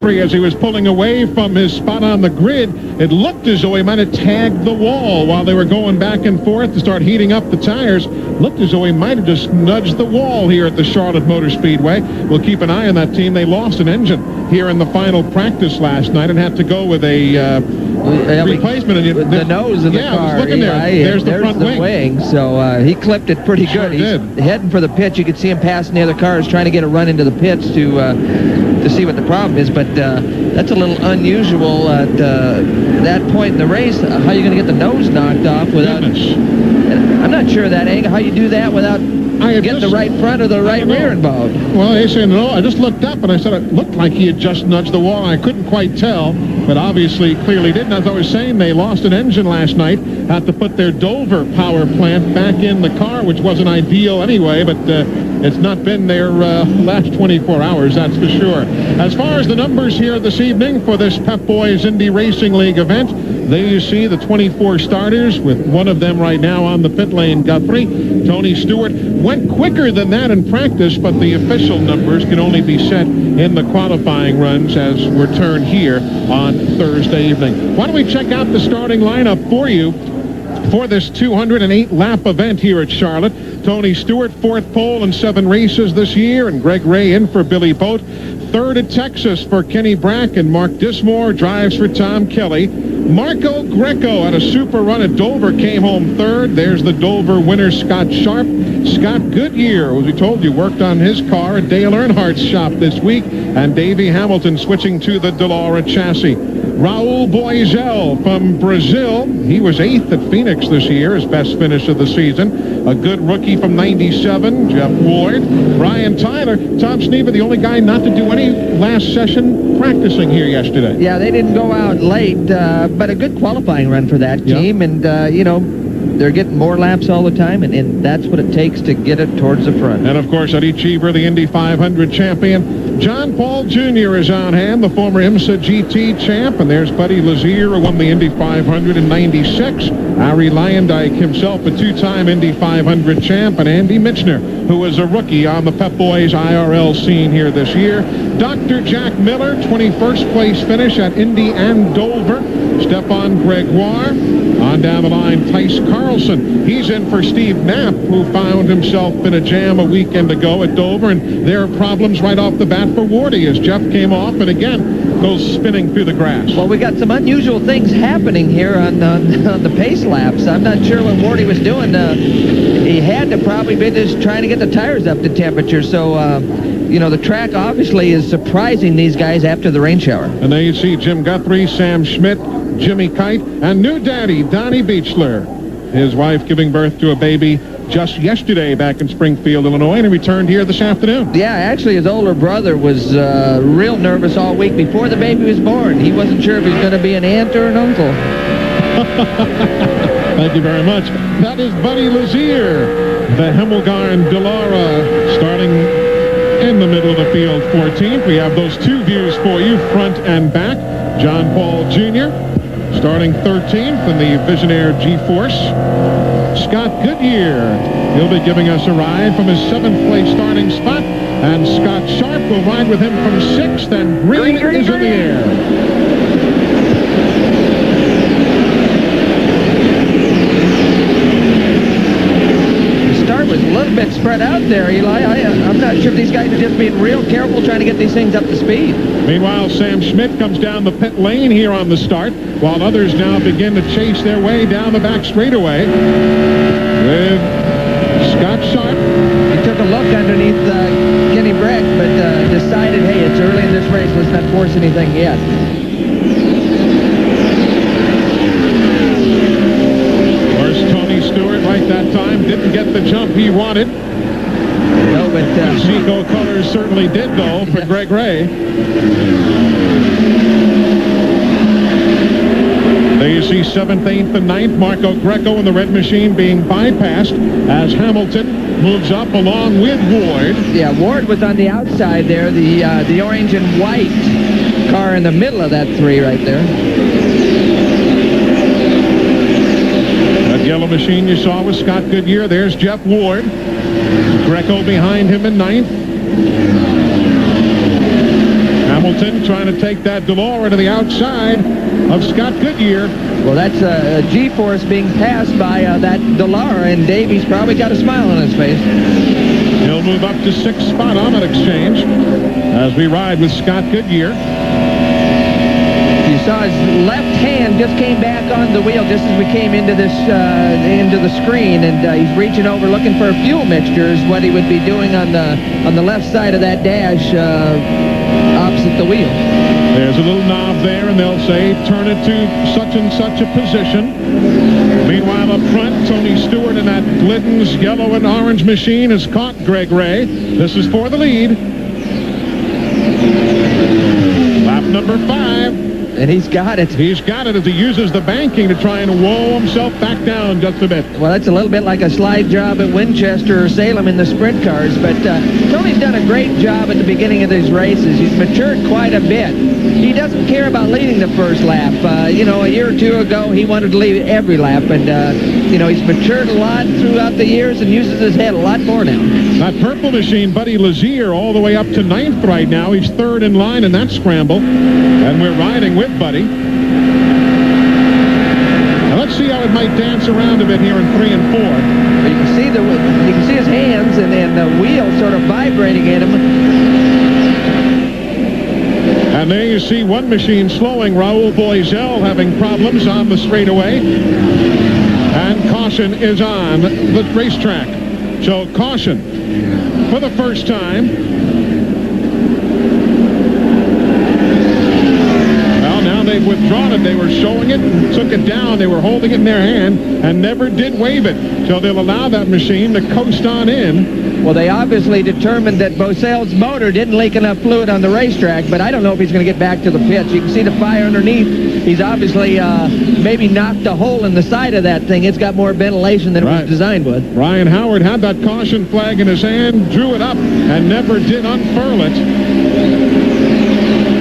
Guthrie, as he was pulling away from his spot on the grid, it looked as though he might have tagged the wall while they were going back and forth to start heating up the tires. Looked as though he might have just nudged the wall here at the Charlotte Motor Speedway. We'll keep an eye on that team. They lost an engine here in the final practice last night and had to go with a replacement. With the nose of the car. I was looking there. There's the front wing. So he clipped it pretty good. He's heading for the pits. You could see him passing the other cars, trying to get a run into the pits to see what the problem is. But that's a little unusual at that point in the race. How are you going to get the nose knocked off without... I'm not sure of that angle. How you do that without getting the right front or the right rear involved? Well, they say no. I just looked up and I said it looked like he had just nudged the wall. I couldn't quite tell, but obviously clearly didn't. As I was saying, they lost an engine last night. Had to put their Dover power plant back in the car, which wasn't ideal anyway, but it's not been their last 24 hours, that's for sure. As far as the numbers here this evening for this Pep Boys Indy Racing League event, there you see the 24 starters, with one of them right now on the pit lane, Guthrie. Tony Stewart went quicker than that in practice, but the official numbers can only be set in the qualifying runs as returned here on Thursday evening. Why don't we check out the starting lineup for you for this 208-lap event here at Charlotte. Tony Stewart, 4th pole in 7 races this year, and Greg Ray in for Billy Boat. 3rd at Texas for Kenny Brack, and Mark Dismore drives for Tom Kelly. Marco Greco had a super run at Dover, came home 3rd. There's the Dover winner, Scott Sharp. Scott Goodyear, as we told you, worked on his car at Dale Earnhardt's shop this week, and Davey Hamilton switching to the Delora chassis. Raul Boisel from Brazil. He was 8th at Phoenix this year, his best finish of the season. A good rookie from 97, Jeff Ward. Brian Tyler. Tom Sneva, the only guy not to do any last session practicing here yesterday. Yeah, they didn't go out late, but a good qualifying run for that team. And, you know, they're getting more laps all the time, and that's what it takes to get it towards the front. And, of course, Eddie Cheever, the Indy 500 champion. John Paul Jr. is on hand, the former IMSA GT champ. And there's Buddy Lazier, who won the Indy 500 in 96. Ari Lyondike himself, a 2-time Indy 500 champ. And Andy Michner, who is a rookie on the Pep Boys IRL scene here this year. Dr. Jack Miller, 21st place finish at Indy and Dover. Stephane Gregoire. On down the line, Tice Carlson. He's in for Steve Knapp, who found himself in a jam a weekend ago at Dover. And there are problems right off the bat for Wardy as Jeff came off and again goes spinning through the grass. Well, we got some unusual things happening here on the pace laps. I'm not sure what Wardy was doing. He had to probably be just trying to get the tires up to temperature. So, you know, the track obviously is surprising these guys after the rain shower. And there you see Jim Guthrie, Sam Schmidt, Jimmy Kite, and new daddy, Donnie Beechler. His wife giving birth to a baby just yesterday back in Springfield, Illinois, and he returned here this afternoon. Yeah, actually his older brother was real nervous all week before the baby was born. He wasn't sure if he was going to be an aunt or an uncle. Thank you very much. That is Buddy Lazier, the Hemmelgarn Delora, starting in the middle of the field, 14th. We have those 2 views for you, front and back. John Paul Jr. starting 13th in the Visionaire G-Force. Scott Goodyear, he'll be giving us a ride from his 7th place starting spot. And Scott Sharp will ride with him from 6th, and green is in the air. Was a little bit spread out there, Eli. I'm not sure if these guys are just being real careful trying to get these things up to speed. Meanwhile, Sam Schmidt comes down the pit lane here on the start, while others now begin to chase their way down the back straightaway with Scott Sharp. He took a look underneath Kenny Brack, but decided, hey, it's early in this race. Let's not force anything yet. Stewart right that time didn't get the jump he wanted. No, but the Seco colors certainly did, though, for Greg Ray. There you see 7th, 8th, and 9th. Marco Greco in the red machine being bypassed as Hamilton moves up along with Ward. Yeah, Ward was on the outside there. The orange and white car in the middle of that 3 right there. Yellow machine you saw with Scott Goodyear. There's Jeff Ward. Greco behind him in 9th. Hamilton trying to take that Delora to the outside of Scott Goodyear. Well, that's a G-force being passed by that Delora, and Davies probably got a smile on his face. He'll move up to 6th spot on that exchange as we ride with Scott Goodyear. You saw his left hand just came back on the wheel just as we came into this into the screen, and he's reaching over looking for a fuel mixture is what he would be doing on the left side of that dash opposite the wheel. There's a little knob there, and they'll say turn it to such and such a position. Meanwhile, up front, Tony Stewart in that Glidden's yellow and orange machine has caught Greg Ray. This is for the lead. Lap number 5. And he's got it. He's got it as he uses the banking to try and whoa himself back down just a bit. Well, that's a little bit like a slide job at Winchester or Salem in the sprint cars, but Tony's done a great job at the beginning of these races. He's matured quite a bit. He doesn't care about leading the first lap. You know, a year or two ago, he wanted to lead every lap, and, you know, he's matured a lot throughout the years and uses his head a lot more now. That purple machine, Buddy Lazier, all the way up to 9th right now. He's 3rd in line in that scramble, and we're riding with Buddy. Now let's see how it might dance around a bit here in 3 and 4. You can see his hands and the wheel sort of vibrating at him. And there you see one machine slowing. Raul Boisel having problems on the straightaway. And caution is on the racetrack. So caution for the first time. They've withdrawn it. They were showing it, took it down. They were holding it in their hand and never did wave it. So they'll allow that machine to coast on in. Well, they obviously determined that Bosel's motor didn't leak enough fluid on the racetrack, but I don't know if he's going to get back to the pits. You can see the fire underneath. He's obviously maybe knocked a hole in the side of that thing. It's got more ventilation than it was designed with. Ryan Howard had that caution flag in his hand, drew it up, and never did unfurl it.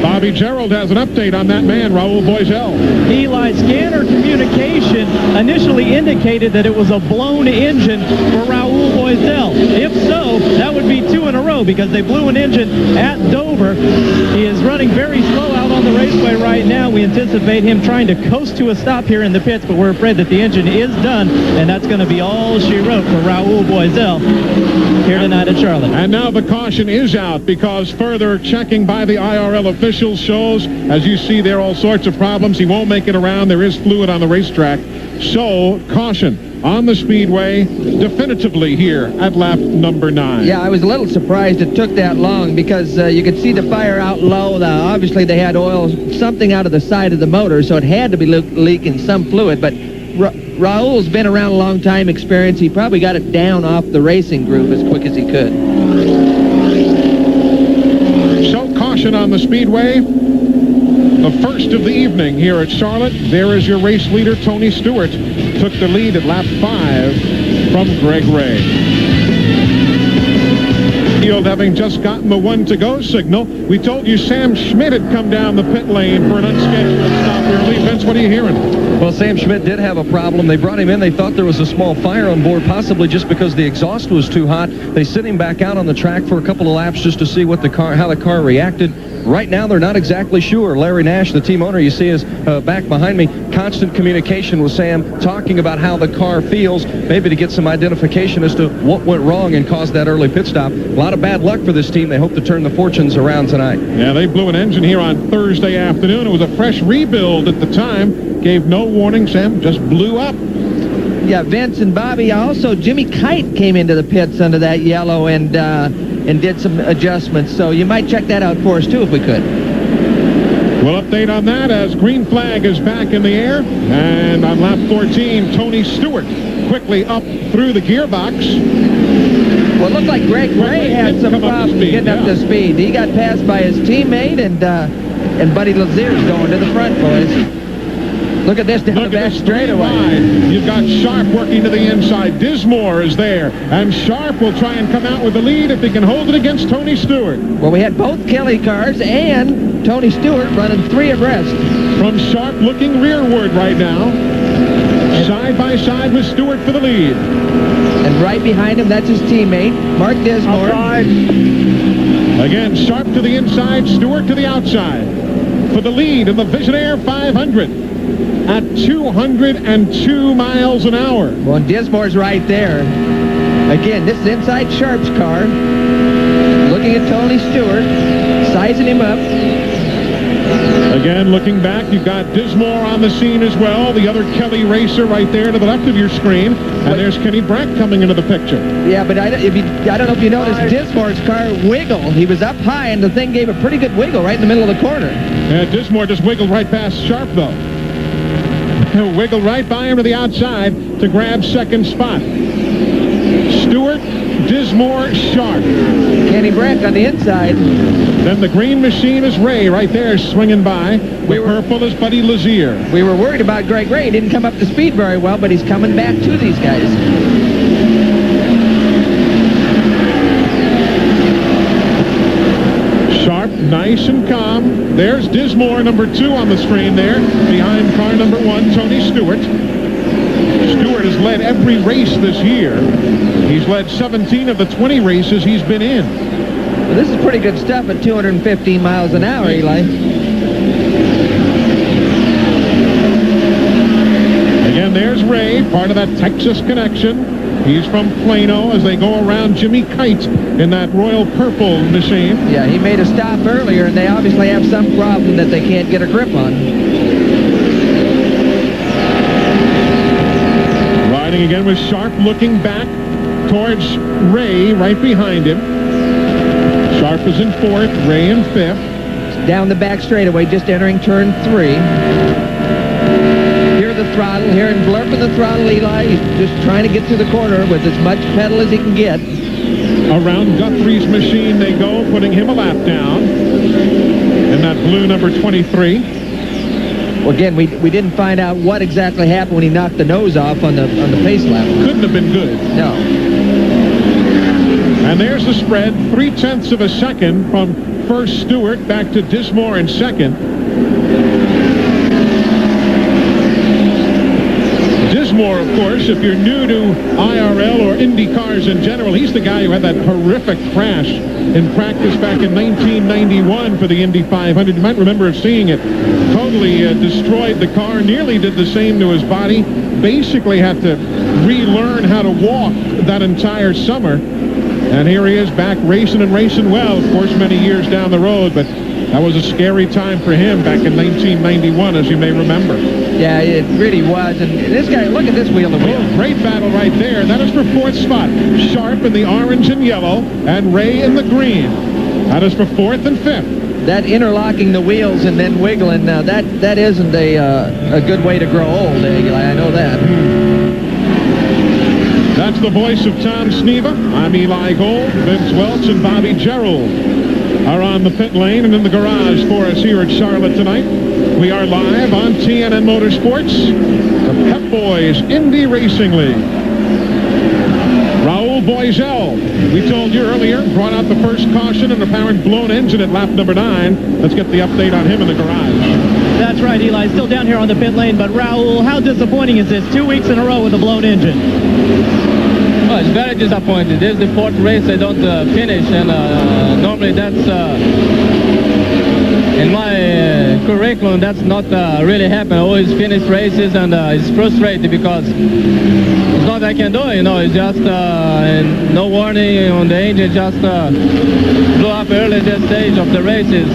Bobby Gerald has an update on that man, Raul Boisel. Eli, scanner communication initially indicated that it was a blown engine for Raul Boisel. If so, that would be 2 in a row because they blew an engine at Dover. He is running very slow out on the raceway right now. We anticipate him trying to coast to a stop here in the pits, but we're afraid that the engine is done, and that's going to be all she wrote for Raul Boisel here tonight at Charlotte. And now the caution is out because further checking by the IRL officials shows, as you see there, all sorts of problems. He won't make it around. There is fluid on the racetrack. So caution on the speedway definitively here at lap number 9. Yeah, I was a little surprised it took that long because you could see the fire out low. Obviously they had oil, something out of the side of the motor, so it had to be leaking some fluid, but Raul's been around a long time, experience. He probably got it down off the racing groove as quick as he could. So caution on the speedway. The first of the evening here at Charlotte. There is your race leader, Tony Stewart. Took the lead at lap 5 from Greg Ray. Field having just gotten the 1-to-go signal. We told you Sam Schmidt had come down the pit lane for an unscheduled stop early. Vince, what are you hearing? Well, Sam Schmidt did have a problem. They brought him in. They thought there was a small fire on board, possibly just because the exhaust was too hot. They sent him back out on the track for a couple of laps just to see what how the car reacted. Right now, they're not exactly sure. Larry Nash, the team owner, you see is back behind me. Constant communication with Sam, talking about how the car feels, maybe to get some identification as to what went wrong and caused that early pit stop. A lot of bad luck for this team. They hope to turn the fortunes around tonight. Yeah, they blew an engine here on Thursday afternoon. It was a fresh rebuild at the time. Gave no warning. Sam just blew up. Yeah, Vince and Bobby. Also, Jimmy Kite came into the pits under that yellow and did some adjustments. So you might check that out for us, too, if we could. We'll update on that as green flag is back in the air. And on lap 14, Tony Stewart quickly up through the gearbox. Well, it looked like Greg Ray had some problems getting up to speed. He got passed by his teammate, and Buddy Lazier's going to the front, boys. Look at this down the back straightaway. You've got Sharp working to the inside. Dismore is there. And Sharp will try and come out with the lead if he can hold it against Tony Stewart. Well, we had both Kelly cars and Tony Stewart running 3 abreast. From Sharp looking rearward right now. Side by side with Stewart for the lead. And And right behind him, that's his teammate, Mark Dismore. Again, Sharp to the inside, Stewart to the outside. For the lead in the Visionaire 500 at 202 miles an hour. Well, Dismore's right there. Again, this is inside Sharp's car. Looking at Tony Stewart, sizing him up. Again, looking back, you've got Dismore on the scene as well. The other Kelly racer right there to the left of your screen. And there's Kenny Brack coming into the picture. Yeah, but I don't know if you noticed, Dismore's car wiggled. He was up high, and the thing gave a pretty good wiggle right in the middle of the corner. And Dismore just wiggled right past Sharp, though. Wiggled right by him to the outside to grab second spot. Stewart, Dismore, Sharp. Kenny Brack on the inside. Then the green machine is Ray right there swinging by. The purple is Buddy Lazier. We were worried about Greg Ray. He didn't come up to speed very well, but he's coming back to these guys. Sharp, nice and calm. There's Dismore, number 2 on the screen there, behind car number 1, Tony Stewart. Stewart has led every race this year. He's led 17 of the 20 races he's been in. Well, this is pretty good stuff at 215 miles an hour, Eli. Again, there's Ray, part of that Texas connection. He's from Plano as they go around Jimmy Kite in that royal purple machine. Yeah, he made a stop earlier, and they obviously have some problem that they can't get a grip on. Riding again with Sharp, looking back towards Ray right behind him. Sharp is in 4th, Ray in 5th. Down the back straightaway, just entering turn 3. Hear the throttle, hearing blurping the throttle, Eli. He's just trying to get through the corner with as much pedal as he can get. Around Guthrie's machine they go, putting him a lap down. In that blue number 23. Well, again, we didn't find out what exactly happened when he knocked the nose off on the pace lap. Couldn't have been good. No. And there's the spread, 0.3 of a second from first Stewart back to Dismore in second. Dismore, of course, if you're new to IRL or Indy cars in general, he's the guy who had that horrific crash in practice back in 1991 for the Indy 500. You might remember seeing it. Totally destroyed the car, nearly did the same to his body. Basically had to relearn how to walk that entire summer. And here he is back racing and racing well, of course, many years down the road. But that was a scary time for him back in 1991, as you may remember. Yeah, it really was. And this guy, look at this wheel to wheel. Oh, great battle right there. That is for 4th spot. Sharp in the orange and yellow, and Ray in the green. That is for 4th and 5th. That interlocking the wheels and then wiggling, that isn't a good way to grow old, Eli. I know that. That's the voice of Tom Sneva. I'm Eli Gold. Vince Welch and Bobby Gerald are on the pit lane and in the garage for us here at Charlotte tonight. We are live on TNN Motorsports, the Pep Boys Indy Racing League. Raul Boisel, we told you earlier, brought out the first caution and apparent blown engine at lap number 9. Let's get the update on him in the garage. That's right, Eli. Still down here on the pit lane, but Raul, how disappointing is this? 2 weeks in a row with a blown engine. Oh, it's very disappointing. This is the 4th race they don't finish, and normally that's in my curriculum, that's not really happen. I always finish races, and it's frustrating because it's not I can do it, you know. It's just no warning on the engine, just blew up early this stage of the races.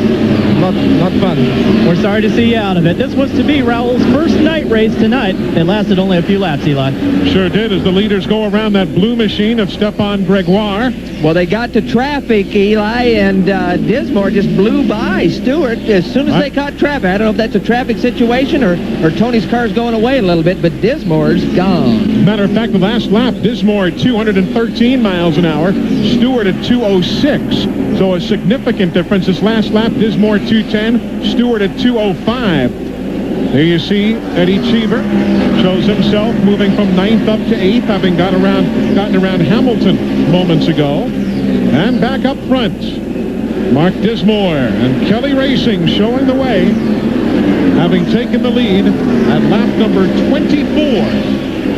Not fun. We're sorry to see you out of it. This was to be Raul's first night race tonight. It lasted only a few laps, Eli. Sure did, as the leaders go around that blue machine of Stefan Gregoire. Well, they got to traffic, Eli, and Dismore just blew by Stewart as soon as they caught traffic. I don't know if that's a traffic situation or Tony's car's going away a little bit, but Dismore's gone. Matter of fact, the last lap, Dismore at 213 miles an hour, Stewart at 206. So a significant difference. This last lap, Dismore 210, Stewart at 205. There you see Eddie Cheever shows himself moving from 9th up to 8th, having gotten around Hamilton moments ago. And back up front, Mark Dismore and Kelly Racing showing the way, having taken the lead at lap number 24.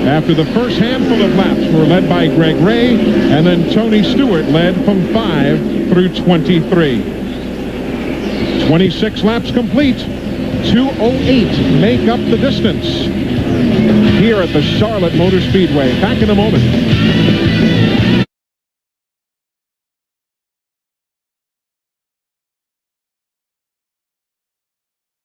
after the first handful of laps were led by Greg Ray, and then Tony Stewart led from 5 through 23. 26 laps complete. 2:08 make up the distance here at the Charlotte Motor Speedway. Back in a moment.